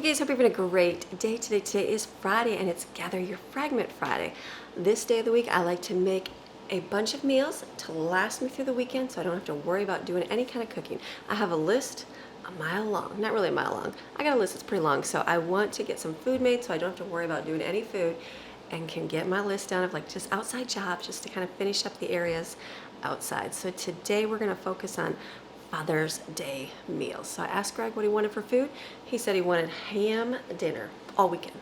guys, hope you're having a great day today. Today is Friday and it's Gather Your Fragment Friday. This day of the week I like to make a bunch of meals to last me through the weekend so I don't have to worry about doing any kind of cooking. I have a list a mile long, not really a mile long. I got a list that's pretty long, so I want to get some food made so I don't have to worry about doing any food and can get my list down of like just outside jobs just to kind of finish up the areas outside. So today we're going to focus on Father's Day meals. So I asked Greg what he wanted for food. He said he wanted ham dinner all weekend.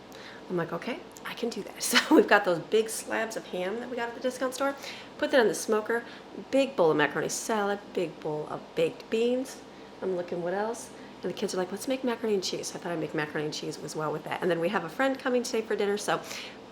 I'm like, okay, I can do that. So we've got those big slabs of ham that we got at the discount store. Put that on the smoker. Big bowl of macaroni salad, big bowl of baked beans. I'm looking what else. And the kids are like, let's make macaroni and cheese. So I thought I'd make macaroni and cheese as well with that. And then we have a friend coming today for dinner, so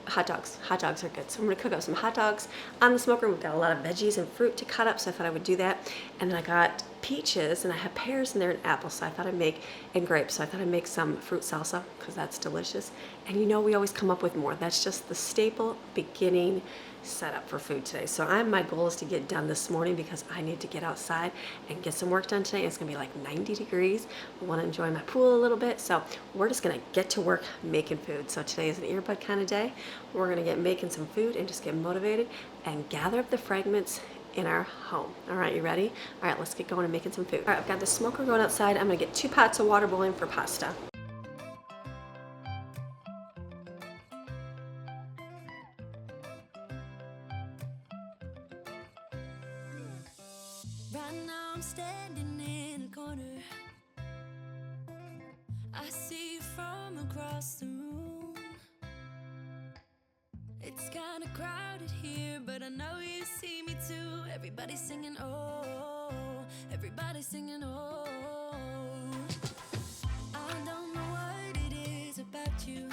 hot dogs. Hot dogs are good. So I'm going to cook up some hot dogs on the smoker. We've got a lot of veggies and fruit to cut up, so I thought I would do that. And then I got peaches, and I have pears in there and apples, so I thought I'd make, and grapes, so I thought I'd make some fruit salsa, because that's delicious. And you know, we always come up with more. That's just the staple beginning setup for food today. So my goal is to get done this morning because I need to get outside and get some work done today. It's gonna be like 90 degrees. I want to enjoy my pool a little bit, so we're just gonna get to work making food. So today is an earbud kind of day. We're gonna get making some food and just get motivated and gather up the fragments in our home. All right, you ready? All right, let's get going and making some food. All right, I've got the smoker going outside. I'm gonna get 2 pots of water boiling for pasta. Right now I'm standing in a corner. I see you from across the room. It's kinda crowded here, but I know you see me too. Everybody's singing oh, everybody's singing oh. I don't know what it is about you.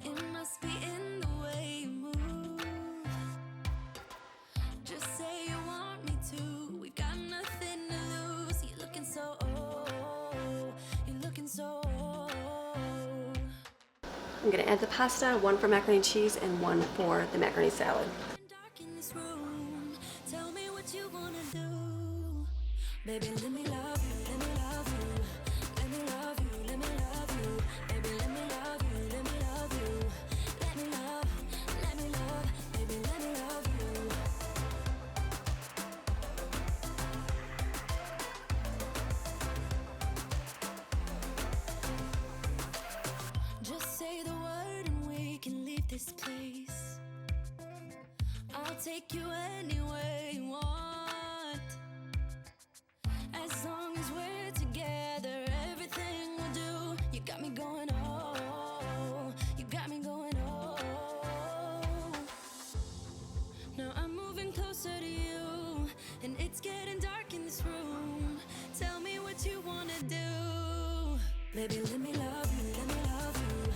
It must be in the way you move. Just say you want me to. We've got nothing to lose. You're looking so old. You're looking so old. I'm gonna add the pasta, 1 for macaroni and cheese and 1 for the macaroni salad. Dark in this room. Tell me what you wanna do. Baby, let me love you. Let me love you. Let me love you. Let me love you. Baby, let me love you. Let me love you. Let me love. Let me love. Baby, let me love you. Just say the word and we can leave this place. I'll take you anywhere you want. As long as we're together, everything we'll do. You got me going oh, you got me going oh. Now I'm moving closer to you, and it's getting dark in this room. Tell me what you wanna do. Baby, let me love you, let me love you.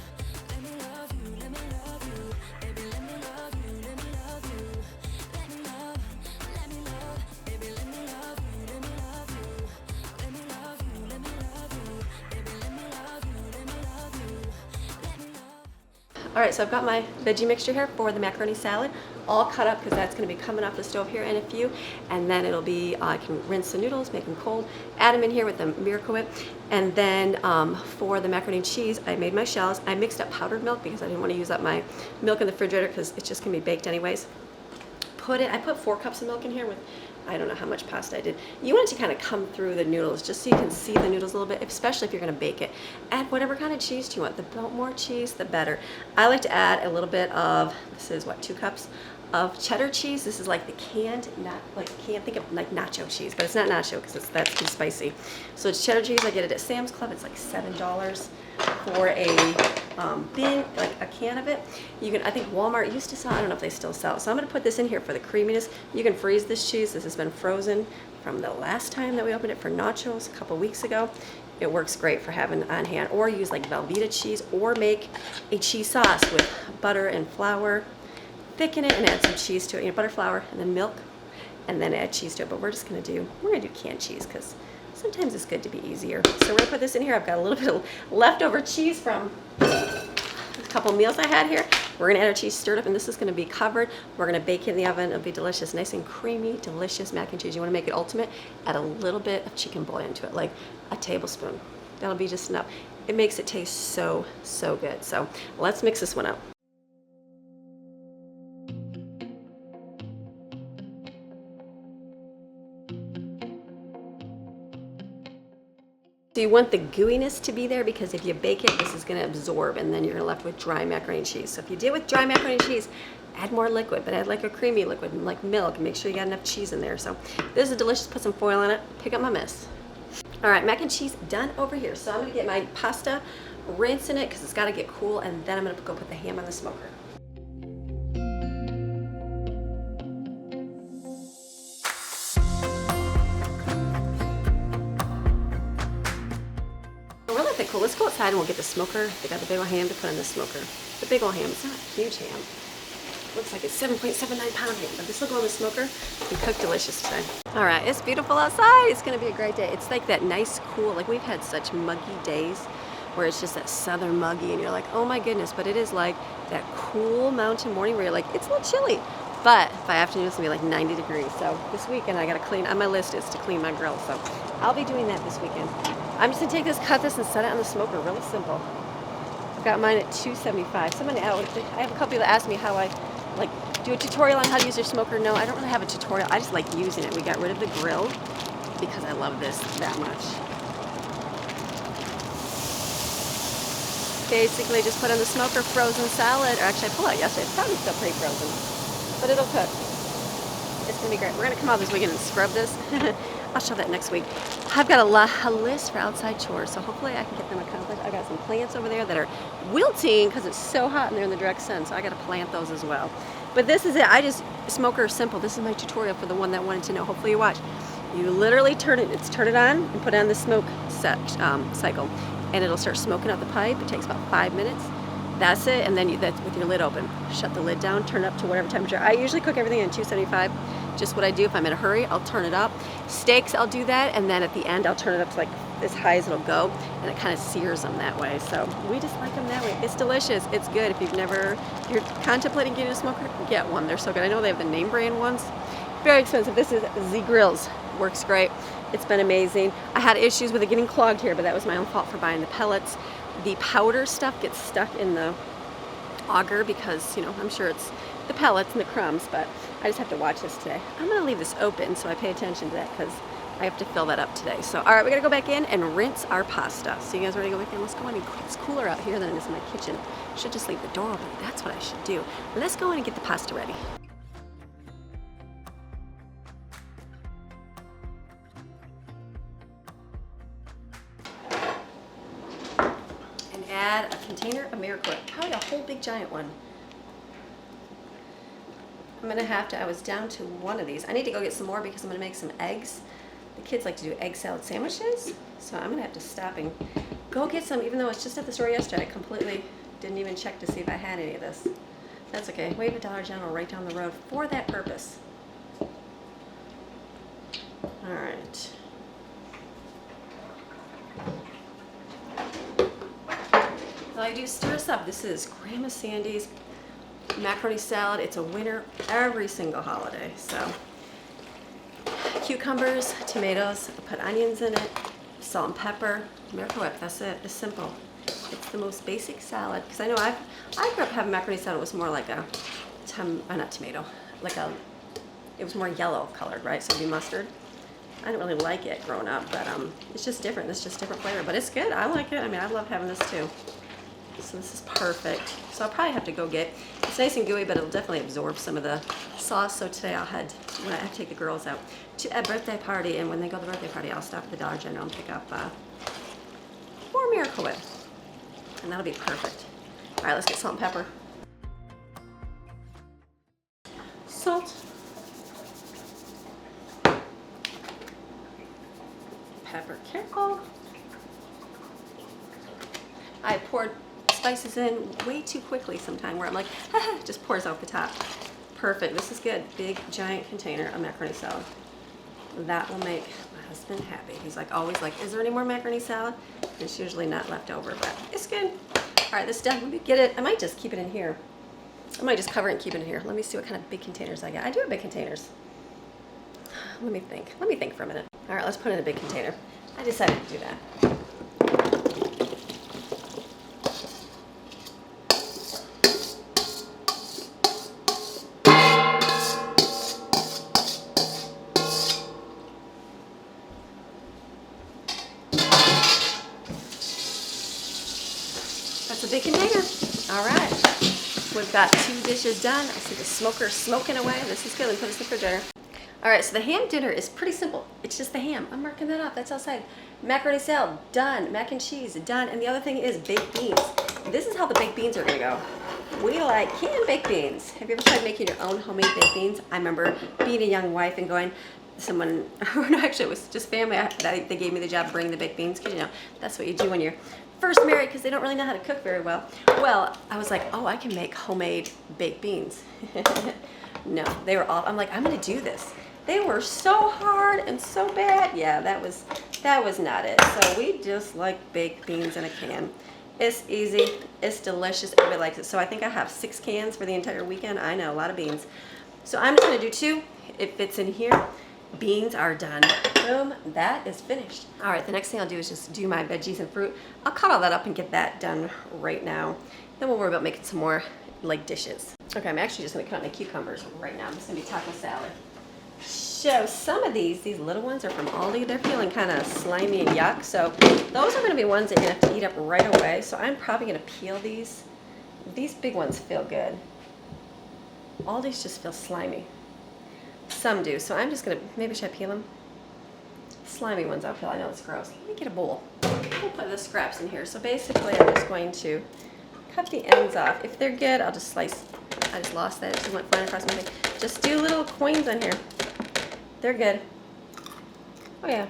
Let me love you, let me love you. Baby, let me love you, let me love you. Let me love, let me love. Baby, let me love you, let me love you. Let me love you, let me love you. Baby, let me love you, let me love you. Let me love. All right, so I've got my veggie mixture here for the macaroni salad, all cut up because that's going to be coming off the stove here in a few, and then it'll be, I can rinse the noodles, make them cold, add them in here with the Miracle Whip, and then for the macaroni and cheese, I made my shells. I mixed up powdered milk because I didn't want to use up my milk in the refrigerator because it's just going to be baked anyways. I put 4 cups of milk in here with, I don't know how much pasta I did. You want it to kind of come through the noodles just so you can see the noodles a little bit, especially if you're going to bake it. Add whatever kind of cheese you want. The more cheese, the better. I like to add a little bit of, this is what, 2 cups of cheddar cheese. This is like the canned, not like, can't think of like nacho cheese, but it's not nacho because that's too spicy. So it's cheddar cheese. I get it at Sam's Club. It's like $7 for a bin, like a can of it. You can, I think Walmart used to sell, I don't know if they still sell it. So I'm going to put this in here for the creaminess. You can freeze this cheese. This has been frozen from the last time that we opened it for nachos a couple weeks ago. It works great for having on hand, or use like Velveeta cheese, or make a cheese sauce with butter and flour. Thicken it and add some cheese to it, butter, flour, and then milk, and then add cheese to it. But we're gonna do canned cheese because sometimes it's good to be easier. So we're gonna put this in here. I've got a little bit of leftover cheese from a couple meals I had here. We're gonna add our cheese stirred up, and this is gonna be covered. We're gonna bake it in the oven. It'll be delicious, nice and creamy, delicious mac and cheese. You wanna make it ultimate, add a little bit of chicken bouillon to it, like a tablespoon. That'll be just enough. It makes it taste so, so good. So let's mix this one up. So you want the gooiness to be there because if you bake it, this is going to absorb and then you're left with dry macaroni and cheese. So if you do it with dry macaroni and cheese, add more liquid, but add like a creamy liquid, like milk. Make sure you got enough cheese in there. So this is delicious. Put some foil on it. Pick up my mess. All right, mac and cheese done over here. So I'm going to get my pasta, rinse in it because it's got to get cool, and then I'm going to go put the ham on the smoker. Cool. Let's go outside and we'll get the smoker. They got the big old ham to put on the smoker. The big old ham. It's not a huge ham. Looks like it's 7.79 pound ham, but this will go on the smoker and cook delicious today. All right, it's beautiful outside. It's going to be a great day. It's like that nice, cool, like we've had such muggy days where it's just that southern muggy and you're like, oh my goodness, but it is like that cool mountain morning where you're like, it's a little chilly. But by afternoon, it's going to be like 90 degrees. So this weekend, I got to clean. On my list is to clean my grill. So I'll be doing that this weekend. I'm just going to take this, cut this, and set it on the smoker. Really simple. I've got mine at 275. Somebody out. I have a couple that asked me how I like do a tutorial on how to use your smoker. No, I don't really have a tutorial. I just like using it. We got rid of the grill because I love this that much. Basically, just put on the smoker frozen salad. Or actually, I pulled out yesterday. It's probably still pretty frozen, but it'll cook. It's gonna be great. We're gonna come out this weekend and scrub this. I'll show that next week. I've got a list for outside chores, so hopefully I can get them accomplished. I've got some plants over there that are wilting because it's so hot and they're in the direct sun, so I got to plant those as well. But this is it. Smoker simple. This is my tutorial for the one that wanted to know. Hopefully you watch. You literally turn it on and put it on the smoke cycle, and it'll start smoking out the pipe. It takes about 5 minutes. That's it, and then that's with your lid open. Shut the lid down, turn it up to whatever temperature. I usually cook everything at 275. Just what I do. If I'm in a hurry, I'll turn it up. Steaks, I'll do that, and then at the end, I'll turn it up to like as high as it'll go, and it kind of sears them that way. So we just like them that way. It's delicious. It's good. If you're contemplating getting a smoker, get one. They're so good. I know they have the name brand ones. Very expensive. This is Z Grills. Works great. It's been amazing. I had issues with it getting clogged here, but that was my own fault for buying the pellets. The powder stuff gets stuck in the auger because, you know, I'm sure it's the pellets and the crumbs, but I just have to watch this today. I'm going to leave this open so I pay attention to that because I have to fill that up today. So, all right, we got to go back in and rinse our pasta. So you guys ready to go back in? Let's go in. It's cooler out here than it is in my kitchen. Should just leave the door open. That's what I should do. Let's go in and get the pasta ready. And add a container of Miracle, probably a whole big giant one. I'm gonna have to, I was down to one of these. I need to go get some more because I'm gonna make some eggs. The kids like to do egg salad sandwiches, so I'm gonna have to stop and go get some, even though it's just at the store yesterday. I completely didn't even check to see if I had any of this. That's okay. We have a Dollar General right down the road for that purpose. All right. All I do is stir this up. This is Grandma Sandy's macaroni salad. It's a winner every single holiday. So cucumbers, tomatoes, I put onions in it, salt and pepper, Miracle Whip. That's it. It's simple. It's the most basic salad because I know I grew up having macaroni salad. It was more like a not tomato, it was more yellow colored, right? So it'd be mustard. I didn't really like it growing up, but it's just different. It's just different flavor, but it's good. I like it. I mean, I love having this too. So this is perfect. So I'll probably have to go get, it's nice and gooey, but it'll definitely absorb some of the sauce. So today I have to take the girls out to a birthday party, and when they go to the birthday party, I'll stop at the Dollar General and pick up more Miracle Whip. And that'll be perfect. All right, let's get salt and pepper. Salt. Pepper, careful. I poured spices in way too quickly sometime where I'm like, it just pours out the top. Perfect, this is good. Big, giant container of macaroni salad. That will make my husband happy. He's like, always like, is there any more macaroni salad? It's usually not left over, but it's good. All right, this is done. Let me get it. I might just keep it in here. I might just cover it and keep it in here. Let me see what kind of big containers I got. I do have big containers. Let me think. Let me think for a minute. All right, let's put it in a big container. I decided to do that. a big container. All right. We've got 2 dishes done. I see the smoker smoking away. This is good. Let me put this in the refrigerator. All right, so the ham dinner is pretty simple. It's just the ham. I'm marking that off. That's outside. Macaroni salad, done. Mac and cheese, done. And the other thing is baked beans. This is how the baked beans are gonna go. We like canned baked beans. Have you ever tried making your own homemade baked beans? I remember being a young wife and going, someone, no, actually it was just family, they gave me the job of bringing the baked beans, because you know, that's what you do when you're first married, because they don't really know how to cook very well. Well, I was like, oh, I can make homemade baked beans. No, they were all, I'm like, I'm gonna do this. They were so hard and so bad. Yeah, that was not it. So we just like baked beans in a can. It's easy, it's delicious, everybody likes it. So I think I have 6 cans for the entire weekend. I know, a lot of beans. So I'm just gonna do 2. It fits in here. Beans are done. Boom, that is finished. All right, the next thing I'll do is just do my veggies and fruit. I'll cut all that up and get that done right now. Then we'll worry about making some more like dishes. Okay, I'm actually just gonna cut my cucumbers right now. This is gonna be taco salad. So some of these little ones are from Aldi. They're feeling kind of slimy and yuck. So those are gonna be ones that you're gonna have to eat up right away. So I'm probably gonna peel these. These big ones feel good. Aldi's just feel slimy. Some do, so I'm just gonna, maybe should I peel them? Slimy ones I'll peel, I know it's gross. Let me get a bowl. We'll put the scraps in here. So basically I'm just going to cut the ends off. If they're good, I'll just slice. I just lost that, it just went flying across my thing. Just do little coins on here. They're good. Oh yeah.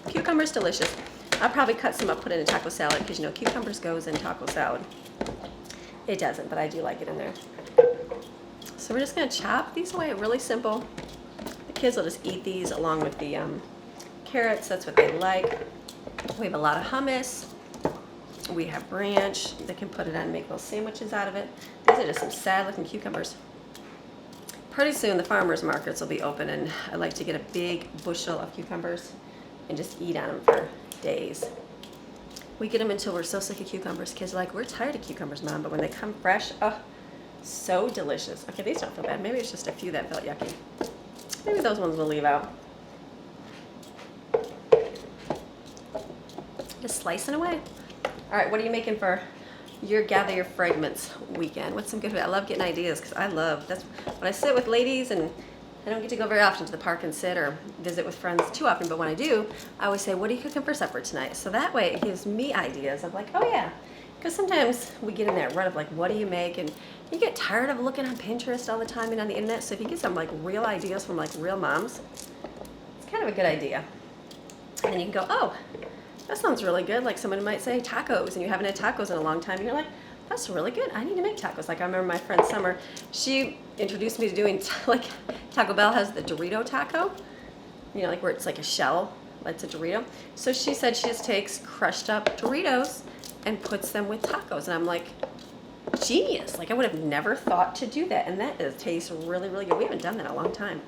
Cucumber's delicious. I'll probably cut some up, put it in taco salad, because you know cucumbers goes in taco salad. It doesn't, but I do like it in there. So we're just gonna chop these away, really simple. The kids will just eat these along with the carrots, that's what they like. We have a lot of hummus. We have ranch. They can put it on and make little sandwiches out of it. These are just some sad looking cucumbers. Pretty soon the farmers markets will be open, and I like to get a big bushel of cucumbers and just eat on them for days. We get them until we're so sick of cucumbers. Kids are like, we're tired of cucumbers, Mom, but when they come fresh, oh, so delicious. Okay, these don't feel bad. Maybe it's just a few that felt yucky. Maybe those ones we'll leave out. Just slicing away. All right, what are you making for your Gather Your Fragments weekend? What's some good food? I love getting ideas, because I love, that's when I sit with ladies, and I don't get to go very often to the park and sit or visit with friends too often, but when I do, I always say, what are you cooking for supper tonight? So that way it gives me ideas of like, oh yeah, because sometimes we get in that rut of like, what do you make? And you get tired of looking on Pinterest all the time and on the internet. So if you get some like real ideas from like real moms, it's kind of a good idea. And then you can go, oh, that sounds really good. Like someone might say tacos, and you haven't had tacos in a long time, and you're like, that's really good. I need to make tacos. Like I remember my friend Summer, she introduced me to doing like Taco Bell has the Dorito taco, you know, like where it's like a shell, it's a Dorito. So she said she just takes crushed up Doritos and puts them with tacos, and I'm like, genius. Like I would have never thought to do that, and that tastes really, really good. We haven't done that in a long time.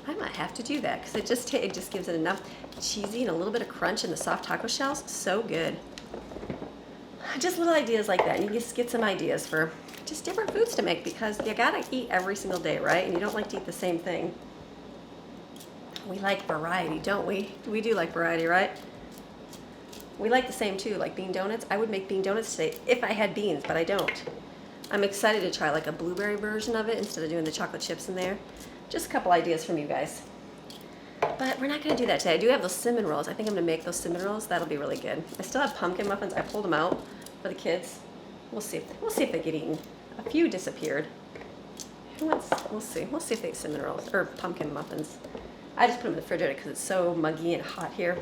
I might have to do that, because it just gives it enough cheesy and a little bit of crunch in the soft taco shells. So good. Just little ideas like that, and you just get some ideas for just different foods to make, because you gotta eat every single day, right? And you don't like to eat the same thing. We like variety, don't we? We do like variety, right? We like the same too, like bean donuts. I would make bean donuts today if I had beans, but I don't. I'm excited to try like a blueberry version of it instead of doing the chocolate chips in there. Just a couple ideas from you guys. But we're not gonna do that today. I do have those cinnamon rolls. I think I'm gonna make those cinnamon rolls. That'll be really good. I still have pumpkin muffins. I pulled them out for the kids. We'll see if they get eaten. A few disappeared. We'll see. We'll see if they eat cinnamon rolls or pumpkin muffins. I just put them in the refrigerator because it's so muggy and hot here.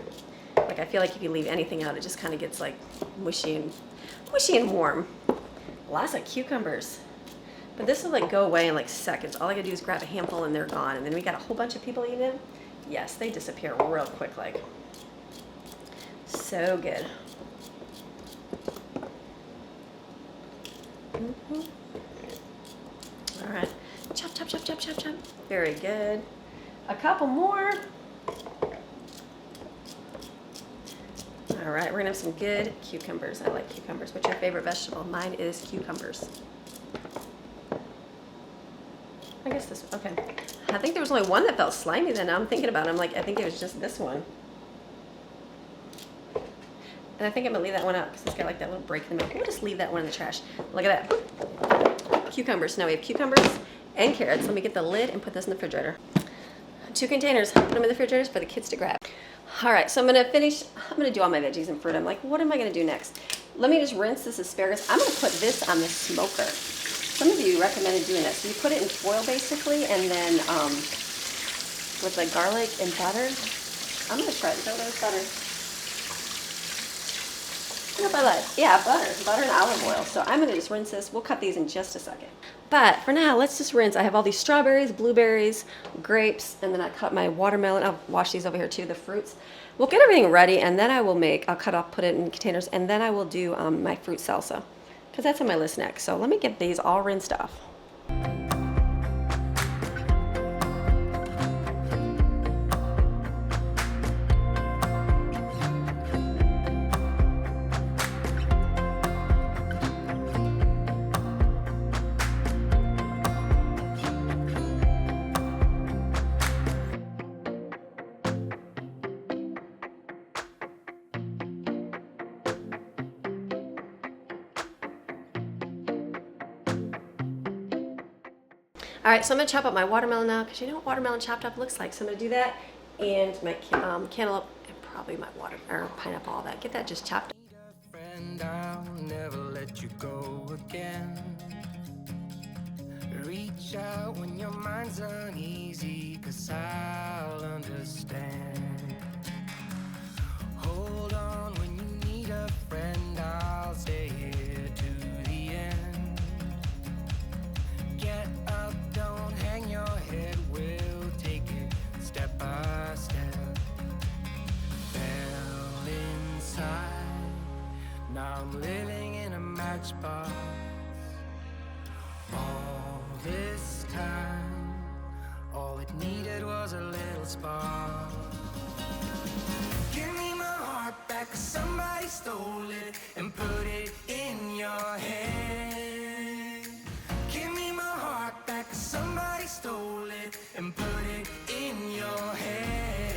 Like I feel like if you leave anything out, it just kind of gets like mushy and warm. Lots of cucumbers. But this will like go away in like seconds. All I gotta do is grab a handful and they're gone. And then we got a whole bunch of people eating it. Yes, they disappear real quick like. So good. All right, chop, chop, chop, chop, chop, chop. Very good. A couple more. All right, we're gonna have some good cucumbers. I like cucumbers. What's your favorite vegetable? Mine is cucumbers. I guess this, okay. I think there was only one that felt slimy then. Now I'm thinking about it. I'm like, I think it was just this one. And I think I'm gonna leave that one up because it's got like that little break in the middle. We'll just leave that one in the trash. Look at that. Cucumbers. Now we have cucumbers and carrots. Let me get the lid and put this in the refrigerator. 2 containers. Put them in the refrigerators for the kids to grab. All right, so I'm gonna do all my veggies and fruit. I'm like, what am I gonna do next? Let me just rinse this asparagus. I'm gonna put this on the smoker. Some of you recommended doing that. So you put it in foil basically, and then with like garlic and butter. I'm gonna try it. Is that what it was? Butter. What if I lied? Yeah, butter and olive oil. So I'm gonna just rinse this. We'll cut these in just a second. But for now, let's just rinse. I have all these strawberries, blueberries, grapes, and then I cut my watermelon. I'll wash these over here too, the fruits. We'll get everything ready, and then I'll cut off, put it in containers, and then I will do my fruit salsa, because that's on my list next. So let me get these all rinsed off. All right, so I'm gonna chop up my watermelon now, because you know what watermelon chopped up looks like. So I'm gonna do that, and my cantaloupe, and probably my pineapple, all that. Get that just chopped up. Friend, I'll never let you go again. Reach out when your mind's uneasy, 'cause I'll understand. Hold on when you need a friend, I'll stay here to the end. Get up, don't hang your head, we'll take it step by step. Fell inside, now I'm living in a matchbox. All this time, all it needed was a little spark. Give me my heart back, 'cause somebody stole it and put it in your head. Give me my heart back, 'cause somebody stole it and put it in your head.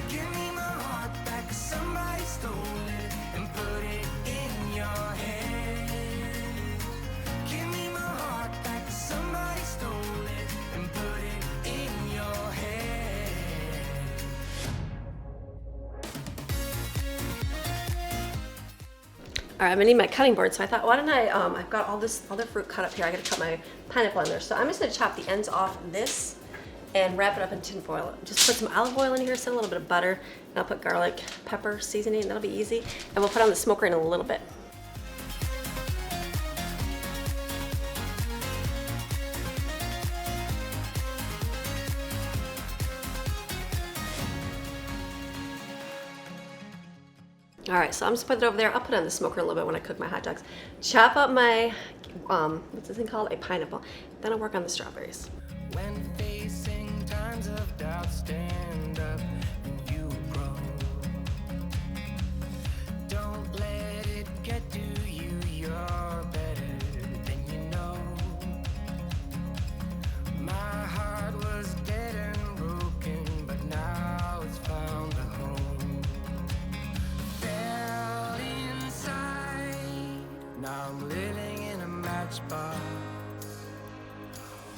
Give me my heart back, 'cause somebody stole it and put it in your head. Give me my heart back, 'cause somebody stole it and put it in your head. All right, I'm gonna need my cutting board. So I thought, why don't I've got all the fruit cut up here. I gotta cut my pineapple in there. So I'm just gonna chop the ends off this and wrap it up in tin foil. Just put some olive oil in here, send a little bit of butter, and I'll put garlic, pepper, seasoning. That'll be easy. And we'll put it on the smoker in a little bit. All right, so I'm just putting it over there. I'll put it on the smoker a little bit when I cook my hot dogs. Chop up my, what's this thing called? A pineapple. Then I'll work on the strawberries. When facing times of doubt, stand up and you grow. Don't let it get to you, you're better than you know. My heart was dead and broken, but now it's found a home. Fell inside, now I'm living in a matchbox.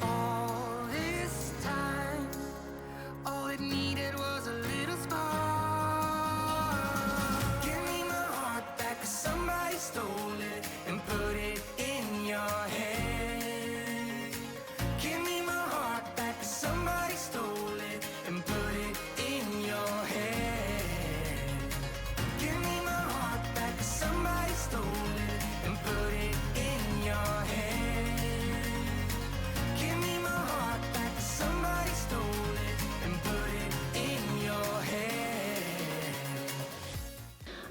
All this time, all it needed was a little spark. Give me my heart back, 'cause somebody stole it and put it in your head. Give me my heart back, 'cause somebody stole it and put it in your head. Give me my heart back, 'cause somebody stole it and put it in your head. Give me my heart back, 'cause somebody stole it and put it in your head.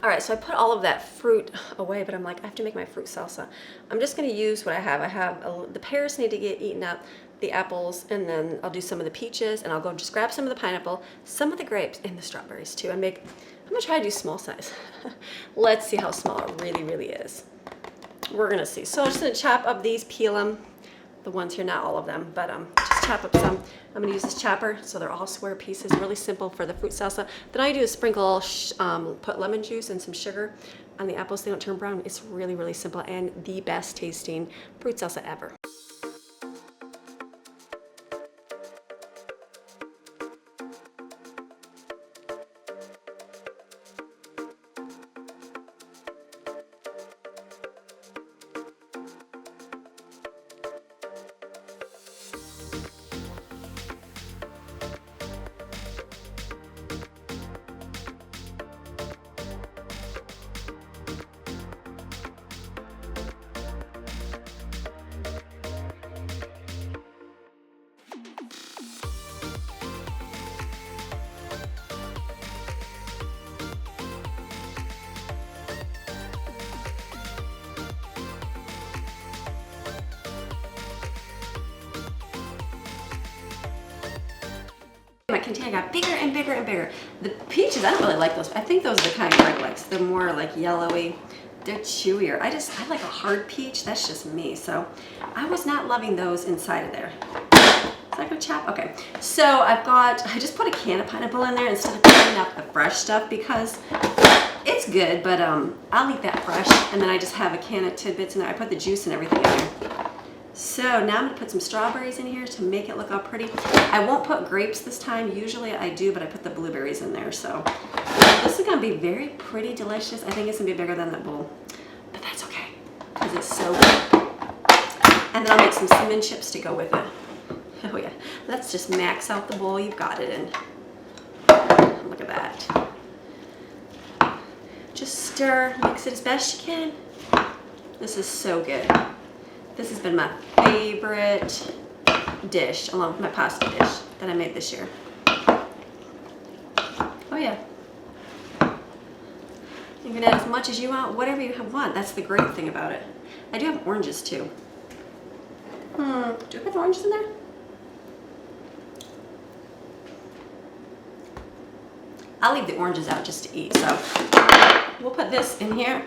All right, so I put all of that fruit away, but I'm like, I have to make my fruit salsa. I'm just gonna use what I have. The pears need to get eaten up, the apples, and then I'll do some of the peaches, and I'll go just grab some of the pineapple, some of the grapes, and the strawberries too. I'm gonna try to do small size. Let's see how small it really, really is. We're gonna see. So I'm just gonna chop up these, peel them. The ones here, not all of them, but just chop up some. I'm gonna use this chopper, so they're all square pieces, really simple for the fruit salsa. Then all you do is sprinkle, put lemon juice and some sugar on the apples so they don't turn brown. It's really, really simple and the best tasting fruit salsa ever. My container got bigger and bigger and bigger. The peaches, I don't really like those. I think those are the kind Greg likes. They're more like yellowy. They're chewier. I like a hard peach. That's just me. So I was not loving those inside of there. Is that gonna chop? Okay. So I just put a can of pineapple in there instead of cutting up the fresh stuff because it's good, but I'll eat that fresh. And then I just have a can of tidbits in there. I put the juice and everything in there. So now I'm gonna put some strawberries in here to make it look all pretty. I won't put grapes this time. Usually I do, but I put the blueberries in there. So this is gonna be very pretty delicious. I think it's gonna be bigger than that bowl, but that's okay because it's so good. And then I'll make some cinnamon chips to go with it. Oh yeah, let's just max out the bowl. You've got it in. Look at that. Just stir, mix it as best you can. This is so good. This has been my favorite dish, along with my pasta dish that I made this year. Oh yeah. You can add as much as you want, whatever you want. That's the great thing about it. I do have oranges too. Do I put the oranges in there? I'll leave the oranges out just to eat, so we'll put this in here.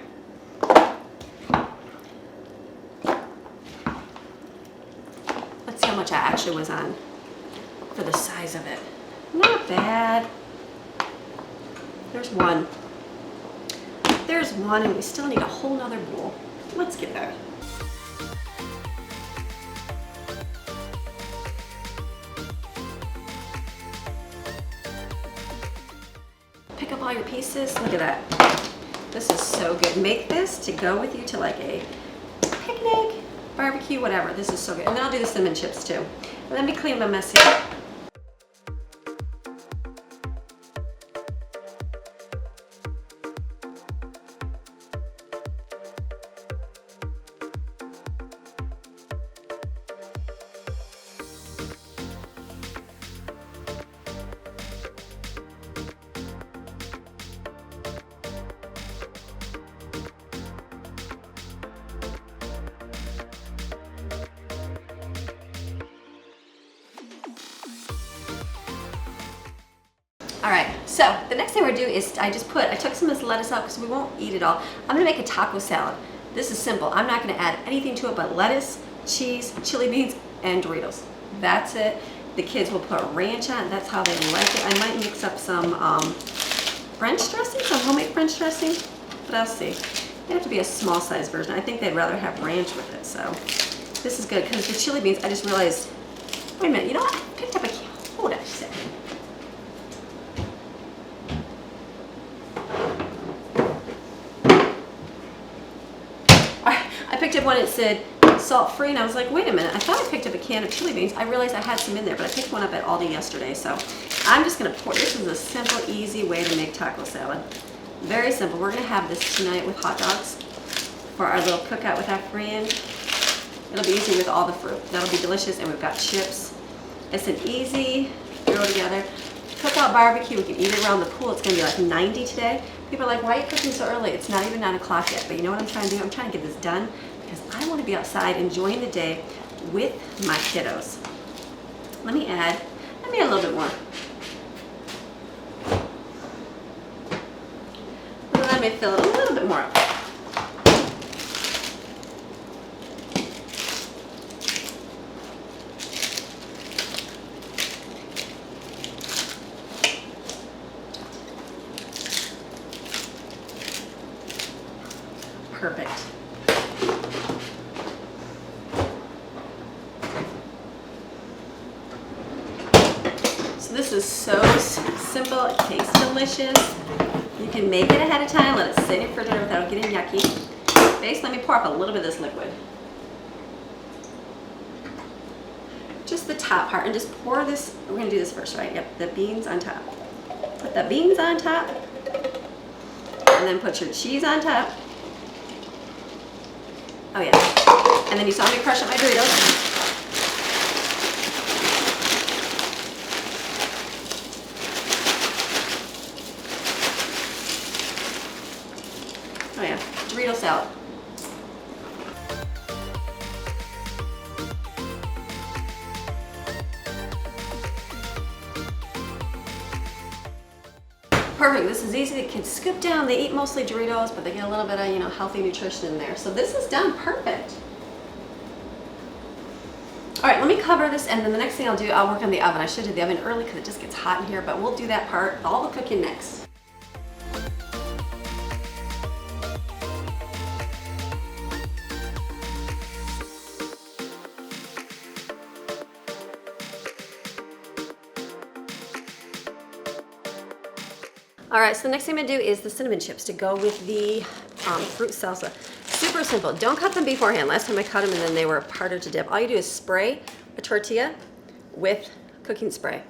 How much I actually was on for the size of it. Not bad. There's one. There's one, and we still need a whole nother bowl. Let's get there. Pick up all your pieces. Look at that. This is so good. Make this to go with you to like a picnic, barbecue, whatever. This is so good. And then I'll do the cinnamon chips too. Let me clean my mess here. All right, so the next thing we're gonna do is I took some of this lettuce out because we won't eat it all. I'm gonna make a taco salad. This is simple. I'm not gonna add anything to it but lettuce, cheese, chili beans, and Doritos. That's it. The kids will put ranch on it. That's how they like it. I might mix up some French dressing, some homemade French dressing, but I'll see. It have to be a small size version. I think they'd rather have ranch with it, so this is good because the chili beans, I just realized, wait a minute, you know what? I picked up a can. Hold on a second. I picked up one, it said salt free, and I was like, wait a minute, I thought I picked up a can of chili beans. I realized I had some in there, but I picked one up at Aldi yesterday, so I'm just gonna pour. This is a simple, easy way to make taco salad. Very simple. We're gonna have this tonight with hot dogs for our little cookout with our friend. It'll be easy with all the fruit. That'll be delicious, and we've got chips. It's an easy throw together. Cookout barbecue, we can eat it around the pool. It's gonna be like 90 today. People are like, why are you cooking so early? It's not even 9 o'clock yet, but you know what I'm trying to do? I'm trying to get this done because I want to be outside enjoying the day with my kiddos. Let me add a little bit more. Let me fill it a little bit more up. perfect. So this is so simple, it tastes delicious. You can make it ahead of time, let it sit in your refrigerator without getting yucky. Basically, let me pour up a little bit of this liquid. Just the top part, and just pour this, we're gonna do this first, right? Yep, the beans on top. Put the beans on top, and then put your cheese on top. Oh yeah, and then you saw me crush up my Doritos. Oh yeah, Dorito salad. Perfect, this is easy. The kids scoop down, they eat mostly Doritos, but they get a little bit of, you know, healthy nutrition in there. So this is done perfect. All right, let me cover this, and then the next thing I'll do, I'll work on the oven. I should do the oven early because it just gets hot in here, but we'll do that part, all the cooking next. All right, so the next thing I'm gonna do is the cinnamon chips to go with the fruit salsa. Super simple, don't cut them beforehand. Last time I cut them and then they were harder to dip. All you do is spray a tortilla with cooking spray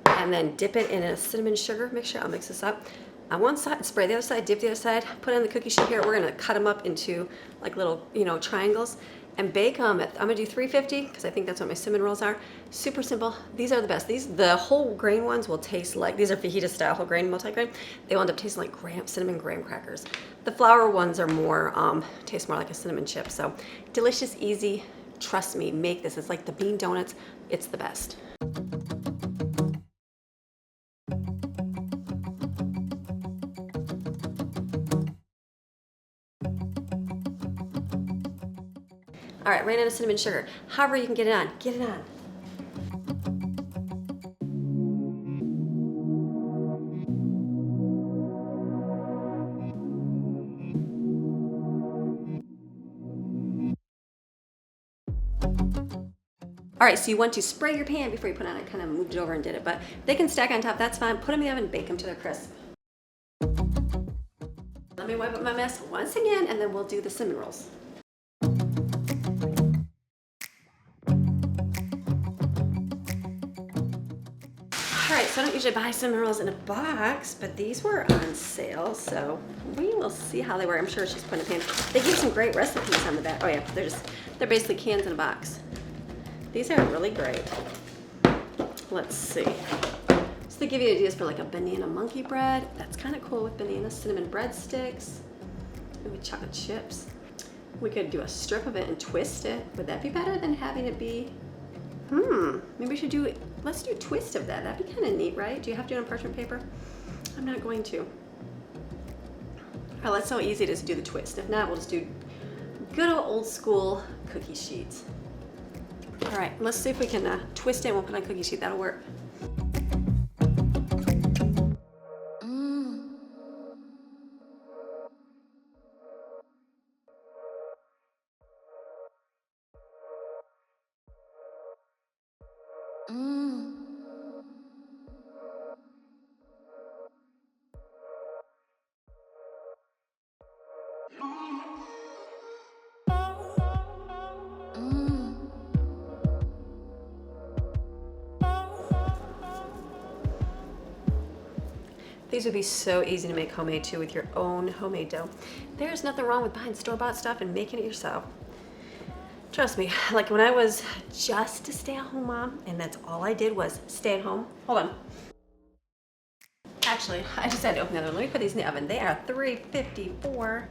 and then dip it in a cinnamon sugar mixture. I'll mix this up. On one side, spray the other side, dip the other side, put on the cookie sheet here. We're gonna cut them up into like little, you know, triangles and bake them at, I'm gonna do 350 because I think that's what my cinnamon rolls are. Super simple. These are the best. The whole grain ones will taste like, these are fajita style whole grain, multi-grain. They will end up tasting like cinnamon graham crackers. The flour ones are more, taste more like a cinnamon chip. So delicious, easy. Trust me, make this. It's like the bean donuts. It's the best. All right, ran out of cinnamon sugar. However you can get it on, get it on. All right, so you want to spray your pan before you put it on. I kind of moved it over and did it, but they can stack on top, that's fine. Put them in the oven, bake them to their crisp. Let me wipe up my mess once again, and then we'll do the cinnamon rolls. All right, so I don't usually buy cinnamon rolls in a box, but these were on sale, so we will see how they were. I'm sure she's putting a pan. They give some great recipes on the back. Oh yeah, they're basically cans in a box. These are really great. Let's see. So they give you ideas for like a banana monkey bread. That's kind of cool with banana cinnamon breadsticks. Maybe chocolate chips. We could do a strip of it and twist it. Would that be better than having it be? Maybe we should do, let's do a twist of that. That'd be kind of neat, right? Do you have to do it on parchment paper? I'm not going to. All right, that's so easy to do the twist. If not, we'll just do good old school cookie sheets. All right, let's see if we can twist it and we'll put on a cookie sheet. That'll work. These would be so easy to make homemade too with your own homemade dough. There's nothing wrong with buying store-bought stuff and making it yourself. Trust me, like when I was just a stay-at-home mom and that's all I did was stay at home. Hold on. Actually, I just had to open the oven. Let me put these in the oven. They are 350 for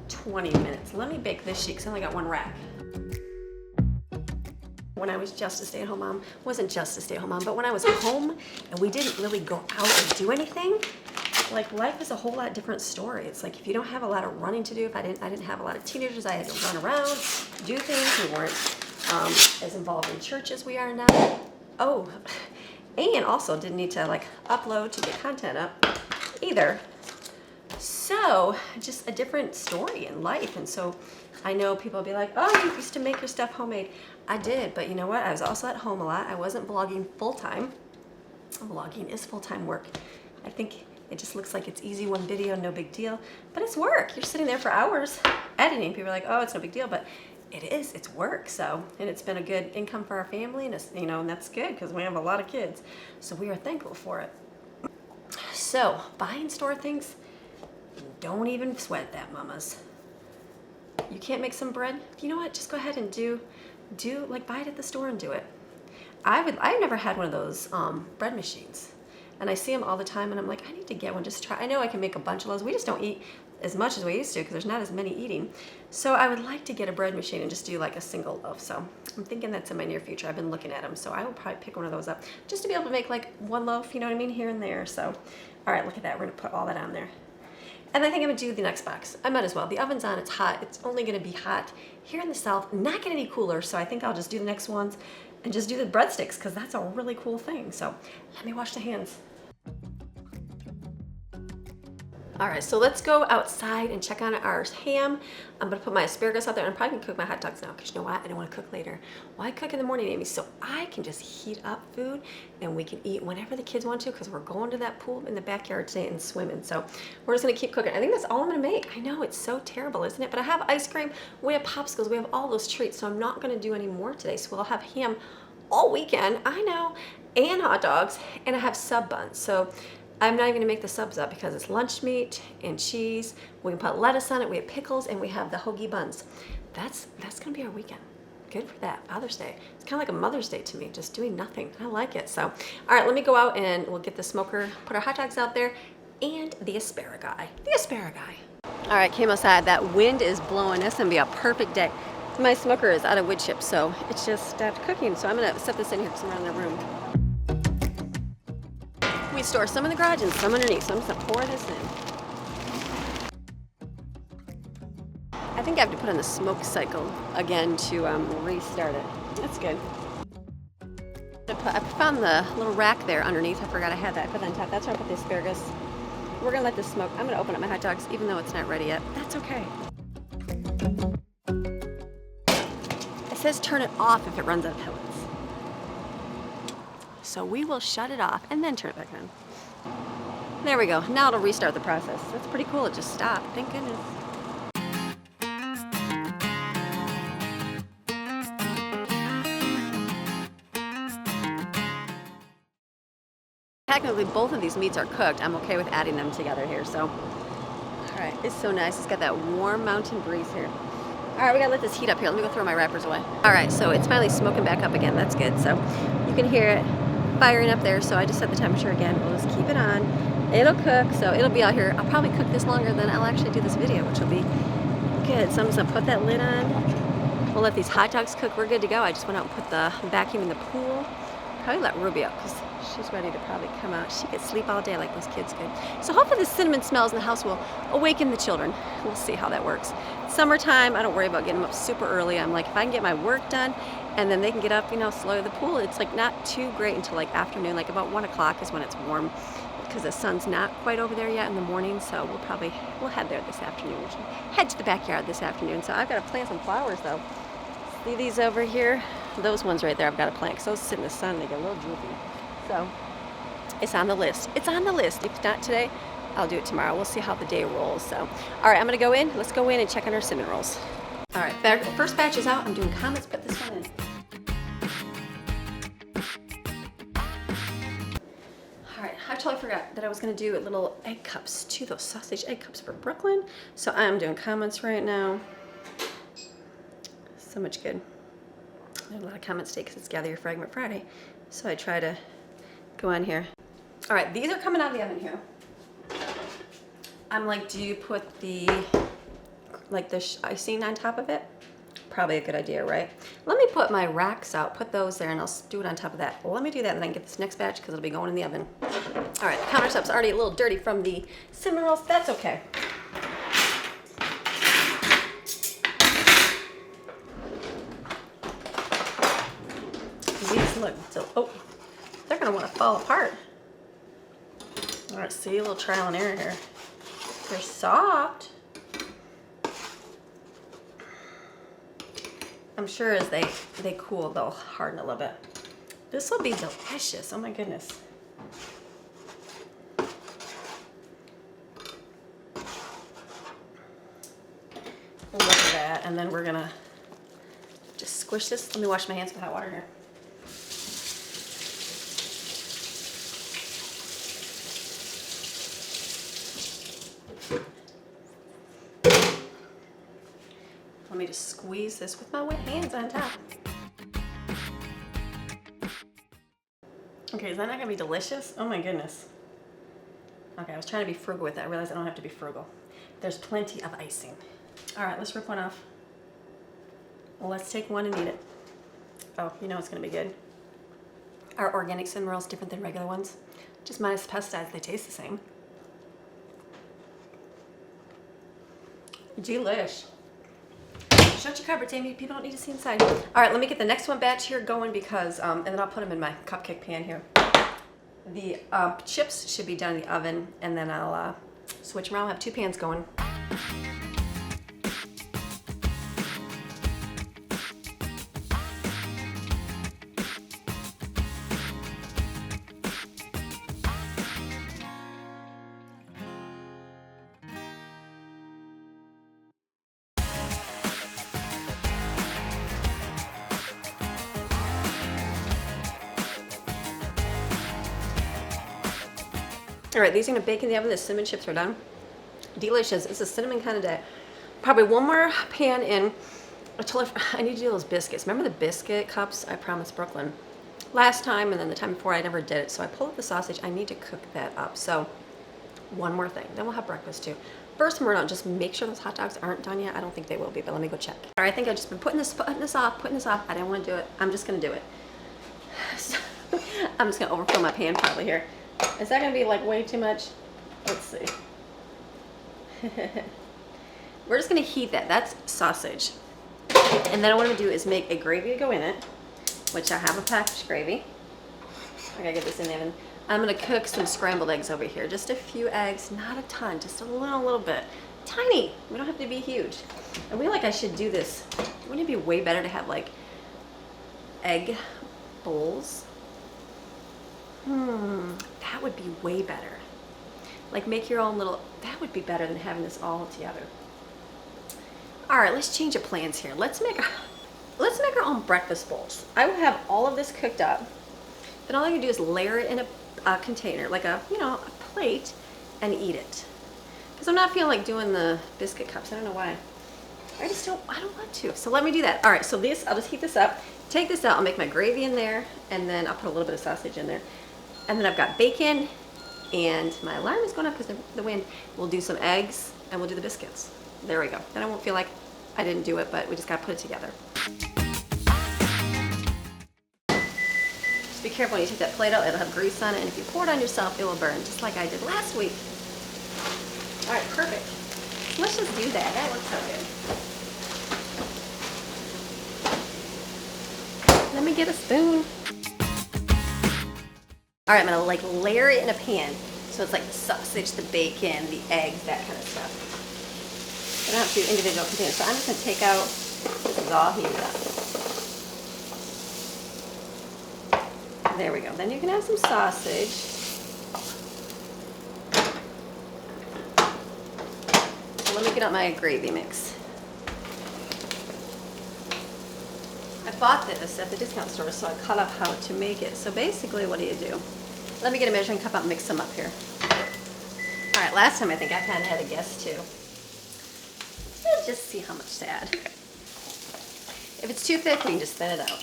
20 minutes. Let me bake this sheet because I only got one rack. When I was just a stay-at-home mom, wasn't just a stay-at-home mom, but when I was home and we didn't really go out and do anything, like life is a whole lot different story. It's like if you don't have a lot of running to do, if I didn't have a lot of teenagers, I had to run around, do things. We weren't as involved in church as we are now. Oh, and also didn't need to like upload to get content up either. So just a different story in life. And so I know people will be like, oh, you used to make your stuff homemade. I did, but you know what? I was also at home a lot. I wasn't vlogging full time. Vlogging is full-time work. I think it just looks like it's easy, one video, no big deal, but it's work. You're sitting there for hours editing. People are like, oh, it's no big deal, but it is, it's work. So, and it's been a good income for our family, and it's, you know, and that's good because we have a lot of kids. So we are thankful for it. So buy and store things, don't even sweat that, mamas. You can't make some bread? You know what? Just go ahead and do like buy it at the store and do it. I've never had one of those bread machines, and I see them all the time, and I'm like, I need to get one just to try. I know I can make a bunch of those. We just don't eat as much as we used to because there's not as many eating. So I would like to get a bread machine and just do like a single loaf. So I'm thinking that's in my near future. I've been looking at them, so I will probably pick one of those up just to be able to make like one loaf, you know what I mean, here and there. So, all right, look at that. We're gonna put all that on there. And I think I'm gonna do the next box. I might as well. The oven's on, it's hot. It's only gonna be hot here in the South, not getting any cooler. So I think I'll just do the next ones and just do the breadsticks because that's a really cool thing. So let me wash the hands. All right, so let's go outside and check on our ham. I'm gonna put my asparagus out there, and I'm probably gonna cook my hot dogs now because you know what? I don't wanna cook later. Why cook in the morning, Amy? So I can just heat up food and we can eat whenever the kids want to because we're going to that pool in the backyard today and swimming. So we're just gonna keep cooking. I think that's all I'm gonna make. I know it's so terrible, isn't it? But I have ice cream, we have popsicles, we have all those treats, so I'm not gonna do any more today. So we'll have ham all weekend, I know, and hot dogs, and I have sub buns. So I'm not even gonna make the subs up because it's lunch meat and cheese. We can put lettuce on it, we have pickles, and we have the hoagie buns. That's gonna be our weekend. Good for that, Father's Day. It's kind of like a Mother's Day to me, just doing nothing. I like it. So, all right, let me go out and we'll get the smoker, put our hot dogs out there, and the asparagus. The asparagus. All right, came outside. That wind is blowing. It's gonna be a perfect day. My smoker is out of wood chips, so it's just stopped cooking. So I'm gonna set this in here because I'm around the room. We store some in the garage and some underneath, so I'm just gonna pour this in. I think I have to put on the smoke cycle again to restart it. That's good. I found the little rack there underneath. I forgot I had that. I put that on top. That's where I put the asparagus. We're gonna let this smoke. I'm gonna open up my hot dogs even though it's not ready yet. That's okay. It says turn it off if it runs out of pellets. So we will shut it off and then turn it back on. There we go. Now it'll restart the process. That's pretty cool. It just stopped. Thank goodness. Technically, both of these meats are cooked. I'm okay with adding them together here. So, all right. It's so nice. It's got that warm mountain breeze here. All right, we gotta let this heat up here. Let me go throw my wrappers away. All right, so it's finally smoking back up again. That's good. So you can hear it firing up there. So I just set the temperature again. We'll just keep it on. It'll cook, so it'll be out here. I'll probably cook this longer than I'll actually do this video, which will be good. So I'm just gonna put that lid on. We'll let these hot dogs cook. We're good to go. I just went out and put the vacuum in the pool. Probably let Ruby out because she's ready to probably come out. She could sleep all day like those kids could. So hopefully the cinnamon smells in the house will awaken the children. We'll see how that works. Summertime, I don't worry about getting them up super early. I'm like, if I can get my work done and then they can get up, you know, slowly. The pool, it's like not too great until like afternoon, like about 1 o'clock is when it's warm because the sun's not quite over there yet in the morning. So we'll head there this afternoon. We'll head to the backyard this afternoon. So I've got to plant some flowers though. See these over here? Those ones right there I've got to plant because those sit in the sun, they get a little droopy. So it's on the list. It's on the list. If not today, I'll do it tomorrow. We'll see how the day rolls. So, all right, I'm gonna go in. Let's go in and check on our cinnamon rolls. All right, first batch is out. I'm doing comments. Put this one in. All right, I totally forgot that I was gonna do little egg cups too. Those sausage egg cups for Brooklyn. So I'm doing comments right now. So much good. There's a lot of comments today because it's Gather Your Fragment Friday. So I try to go on here. All right, these are coming out of the oven here. I'm like, do you put the icing on top of it? Probably a good idea, right? Let me put my racks out, put those there, and I'll do it on top of that. Well, let me do that and then get this next batch because it'll be going in the oven. All right, the countertop's already a little dirty from the cinnamon rolls. That's okay. These look, they're gonna want to fall apart. All right, see, a little trial and error here. They're soft. I'm sure as they cool, they'll harden a little bit. This will be delicious. Oh my goodness. Look at that. And then we're gonna just squish this. Let me wash my hands with hot water here. Let me just squeeze this with my wet hands on top. Okay, is that not gonna be delicious? Oh my goodness. Okay, I was trying to be frugal with it. I realized I don't have to be frugal. There's plenty of icing. All right, let's rip one off. Well, let's take one and eat it. Oh, you know it's gonna be good. Our organic cinnamon roll is different than regular ones. Just minus the pesticides, they taste the same. Delish. Shut your cupboards, Amy. People don't need to see inside. All right, let me get the next one batch here going because, and then I'll put them in my cupcake pan here. The chips should be done in the oven, and then I'll switch around. I have 2 pans going. All right, these are gonna bake in the oven. The cinnamon chips are done. Delicious. It's a cinnamon kind of day. Probably one more pan in. I need to do those biscuits. Remember the biscuit cups I promised Brooklyn last time, and then the time before I never did it. So I pulled up the sausage. I need to cook that up. So one more thing. Then we'll have breakfast too. First, we're not just make sure those hot dogs aren't done yet. I don't think they will be, but let me go check. All right, I think I've just been putting this off. I didn't want to do it. I'm just gonna do it. So, I'm just gonna overfill my pan probably here. Is that gonna be like way too much? Let's see. We're just gonna heat that. That's sausage. And then what I'm gonna do is make a gravy to go in it, which I have a packaged gravy. I gotta get this in the oven. I'm gonna cook some scrambled eggs over here. Just a few eggs, not a ton, just a little bit. Tiny. We don't have to be huge. I feel like I should do this. Wouldn't it be way better to have like egg bowls? That would be way better. Like make your own little, that would be better than having this all together. All right, let's change of plans here. Let's make our own breakfast bowls. I will have all of this cooked up. Then all I can do is layer it in a container, like a plate, and eat it. Because I'm not feeling like doing the biscuit cups. I don't know why. I don't want to. So let me do that. All right, so this, I'll just heat this up. Take this out, I'll make my gravy in there, and then I'll put a little bit of sausage in there. And then I've got bacon, and my alarm is going up because the wind. We'll do some eggs, and we'll do the biscuits. There we go. Then I won't feel like I didn't do it, but we just got to put it together. Just be careful when you take that plate out. It'll have grease on it, and if you pour it on yourself, it will burn, just like I did last week. All right, perfect. So let's just do that. That looks so good. Let me get a spoon. All right, I'm gonna like layer it in a pan. So it's like the sausage, the bacon, the eggs, that kind of stuff. I don't have to do individual containers. So I'm just gonna take out, this is all heated up. There we go. Then you can have some sausage. So let me get out my gravy mix. I bought this at the discount store, so I cut up how to make it. So basically, what do? Let me get a measuring cup out and mix them up here. All right, last time I think I kind of had a guess too. Let's just see how much to add. If it's too thick, we can just thin it out.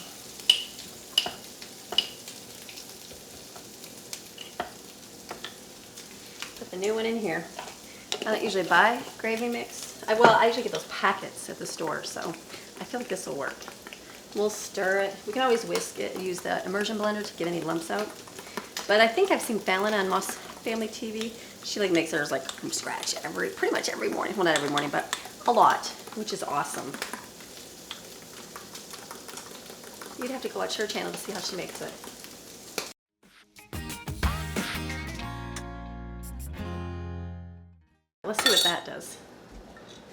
Put the new one in here. I don't usually buy gravy mix. I usually get those packets at the store, so I feel like this will work. We'll stir it. We can always whisk it, use the immersion blender to get any lumps out. But I think I've seen Fallon on Moss Family TV. She like makes hers like from scratch pretty much every morning. Well, not every morning, but a lot, which is awesome. You'd have to go watch her channel to see how she makes it. Let's see what that does.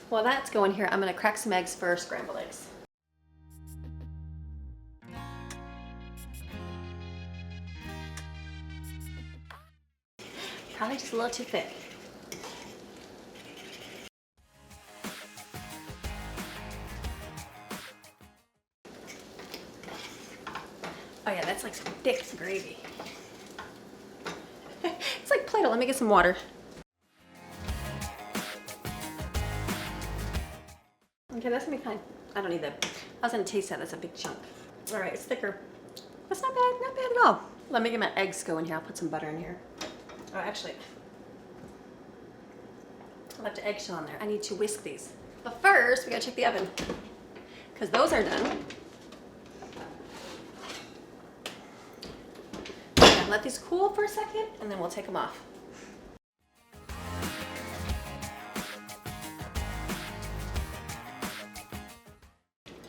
While that's going here, I'm gonna crack some eggs for scrambled eggs. Probably just a little too thick. Oh yeah, that's like some thick gravy. It's like Play-Doh. Let me get some water. Okay, that's gonna be fine. I don't need that. I was gonna taste that. That's a big chunk. All right, it's thicker. That's not bad. Not bad at all. Let me get my eggs going here. I'll put some butter in here. Oh, actually, I left an eggshell in there. I need to whisk these. But first, we gotta check the oven because those are done. And let these cool for a second, and then we'll take them off.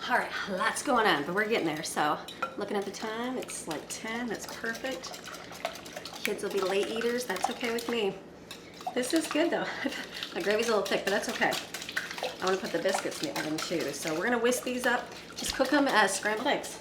All right, lots going on, but we're getting there. So, looking at the time, it's like 10. That's perfect. Kids will be late eaters. That's okay with me. This is good though. My gravy's a little thick, but that's okay. I want to put the biscuits in the oven too. So we're gonna whisk these up. Just cook them as scrambled eggs.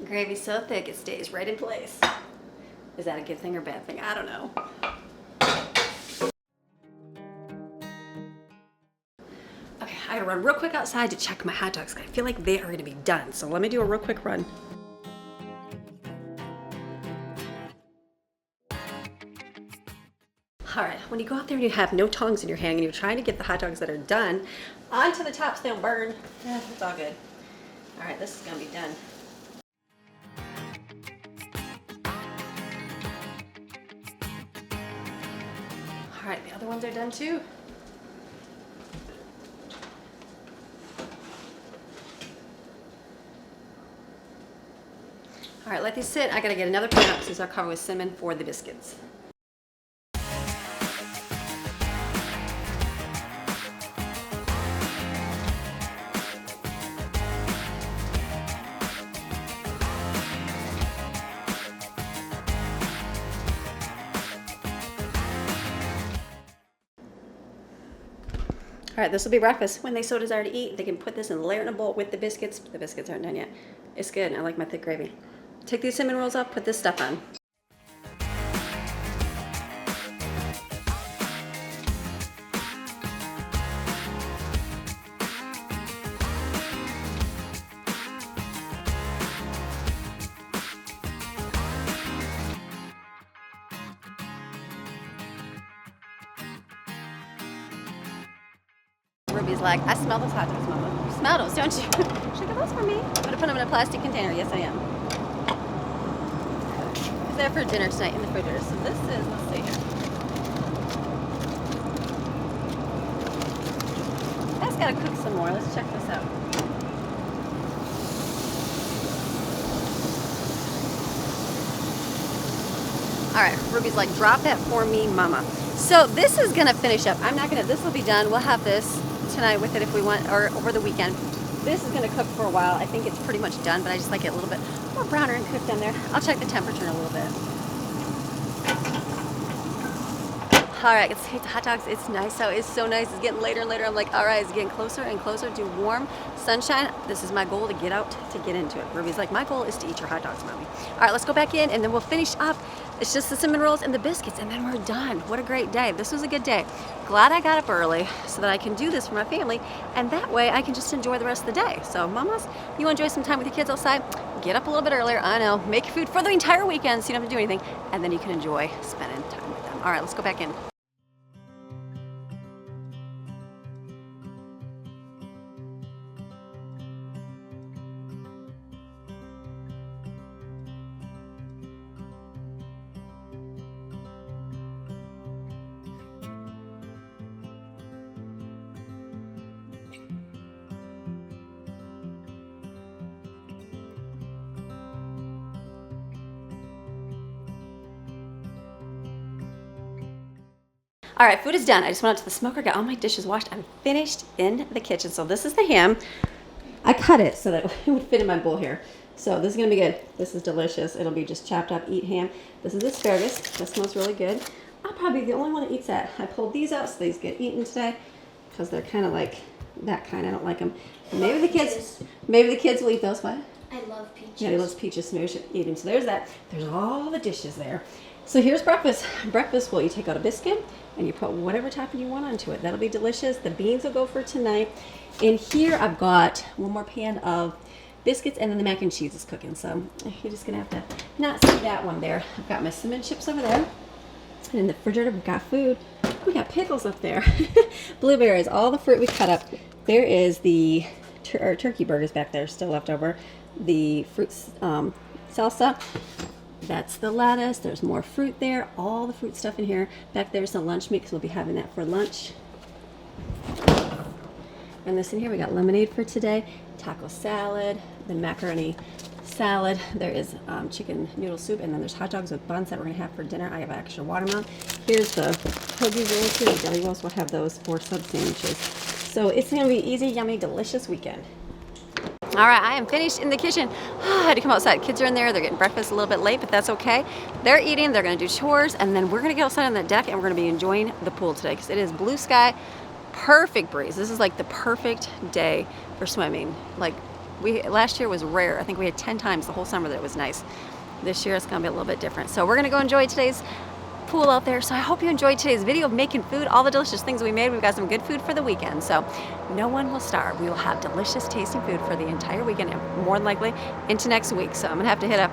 Gravy's so thick it stays right in place. Is that a good thing or bad thing? I don't know. Okay, I gotta run real quick outside to check my hot dogs. I feel like they are gonna be done. So let me do a real quick run. All right, when you go out there and you have no tongs in your hand and you're trying to get the hot dogs that are done onto the top so they don't burn, it's all good. All right, this is gonna be done. All right, the other ones are done too. All right, let these sit. I gotta get another pan up because these are covered with cinnamon for the biscuits. All right, this will be breakfast. When they so desire to eat, they can put this and layer in a bowl with the biscuits. The biscuits aren't done yet. It's good. I like my thick gravy. Take these cinnamon rolls off, put this stuff on. Ruby's like, I smell those hot dogs, Mama. You smell those, don't you? She's like, are those for me? I'm gonna put them in a plastic container. Yes, I am. It's there for dinner tonight in the refrigerator. So this is, let's see here. That's gotta cook some more. Let's check this out. All right, Ruby's like, drop that for me, Mama. So this is gonna finish up. This will be done. We'll have this tonight with it if we want, or over the weekend. This is gonna cook for a while. I think it's pretty much done, but I just like it a little bit more browner and cooked down there. I'll check the temperature in a little bit. All right, let's take the hot dogs. It's nice out. It's so nice. It's getting later and later. I'm like, all right, it's getting closer and closer to warm sunshine. This is my goal, to get out, to get into it. Ruby's like, my goal is to eat your hot dogs, Mommy. All right, let's go back in and then we'll finish up. It's just the cinnamon rolls and the biscuits, and then we're done. What a great day. This was a good day. Glad I got up early so that I can do this for my family, and that way I can just enjoy the rest of the day. So mamas, you enjoy some time with your kids outside, get up a little bit earlier. I know, make food for the entire weekend so you don't have to do anything, and then you can enjoy spending time with them. All right, let's go back in. All right, food is done. I just went out to the smoker, got all my dishes washed. I'm finished in the kitchen. So this is the ham. I cut it so that it would fit in my bowl here. So this is gonna be good. This is delicious. It'll be just chopped up, eat ham. This is asparagus. That smells really good. I'll probably be the only one that eats that. I pulled these out so these get eaten today because they're kind of like that kind. I don't like them. Maybe the kids will eat those. What? I love peaches. Yeah, he loves peaches. So maybe we should eat them. So there's that. There's all the dishes there. So here's breakfast. Breakfast, well, you take out a biscuit and you put whatever topping you want onto it. That'll be delicious. The beans will go for tonight. In here, I've got one more pan of biscuits, and then the mac and cheese is cooking. So you're just gonna have to not see that one there. I've got my cinnamon chips over there. And in the refrigerator, we've got food. We got pickles up there. Blueberries, all the fruit we cut up. There is the turkey burgers back there, still left over. The fruit salsa. That's the lettuce. There's more fruit there. All the fruit stuff in here. Back there's the lunch meat because we'll be having that for lunch. And this in here, we got lemonade for today, taco salad, the macaroni salad. There is chicken noodle soup, and then there's hot dogs with buns that we're gonna have for dinner. I have extra watermelon. Here's the hoagie rolls here. The deli rolls. We'll have those for sub sandwiches. So it's gonna be easy, yummy, delicious weekend. All right, I am finished in the kitchen. I had to come outside. Kids are in there. They're getting breakfast a little bit late, but that's okay. They're eating. They're going to do chores, and then we're going to get outside on the deck, and we're going to be enjoying the pool today because it is blue sky, perfect breeze. This is like the perfect day for swimming. Like last year was rare. I think we had 10 times the whole summer that it was nice. This year it's going to be a little bit different. So we're going to go enjoy today's pool out there. So I hope you enjoyed today's video of making food, all the delicious things we made. We've got some good food for the weekend, so no one will starve. We will have delicious tasting food for the entire weekend and more than likely into next week. So I'm gonna have to hit a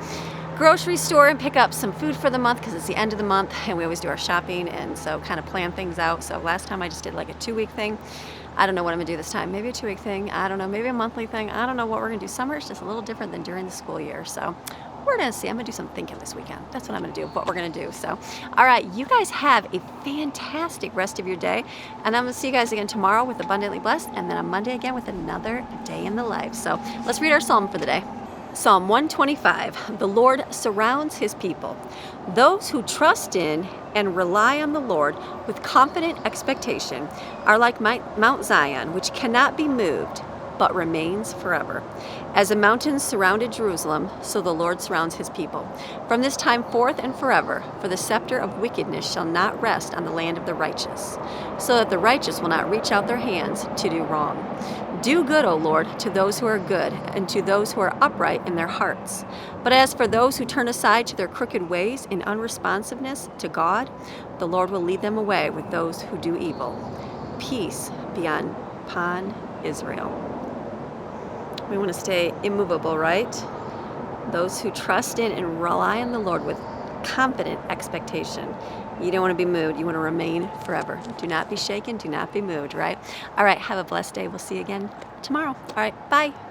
grocery store and pick up some food for the month because it's the end of the month and we always do our shopping, and so kind of plan things out. So last time I just did like a 2-week thing. I don't know what I'm gonna do this time. Maybe a 2-week thing. I don't know, maybe a monthly thing. I don't know what we're gonna do. Summer is just a little different than during the school year. So we're gonna see. I'm gonna do some thinking this weekend. That's what I'm gonna do, what we're gonna do. So, all right, you guys have a fantastic rest of your day. And I'm gonna see you guys again tomorrow with Abundantly Blessed, and then on Monday again with another day in the life. So let's read our psalm for the day. Psalm 125, the Lord surrounds his people. Those who trust in and rely on the Lord with confident expectation are like Mount Zion, which cannot be moved, but remains forever. As the mountains surrounded Jerusalem, so the Lord surrounds his people. From this time forth and forever, for the scepter of wickedness shall not rest on the land of the righteous, so that the righteous will not reach out their hands to do wrong. Do good, O Lord, to those who are good, and to those who are upright in their hearts. But as for those who turn aside to their crooked ways in unresponsiveness to God, the Lord will lead them away with those who do evil. Peace be upon Israel. We want to stay immovable, right? Those who trust in and rely on the Lord with confident expectation. You don't want to be moved. You want to remain forever. Do not be shaken. Do not be moved, right? All right. Have a blessed day. We'll see you again tomorrow. All right. Bye.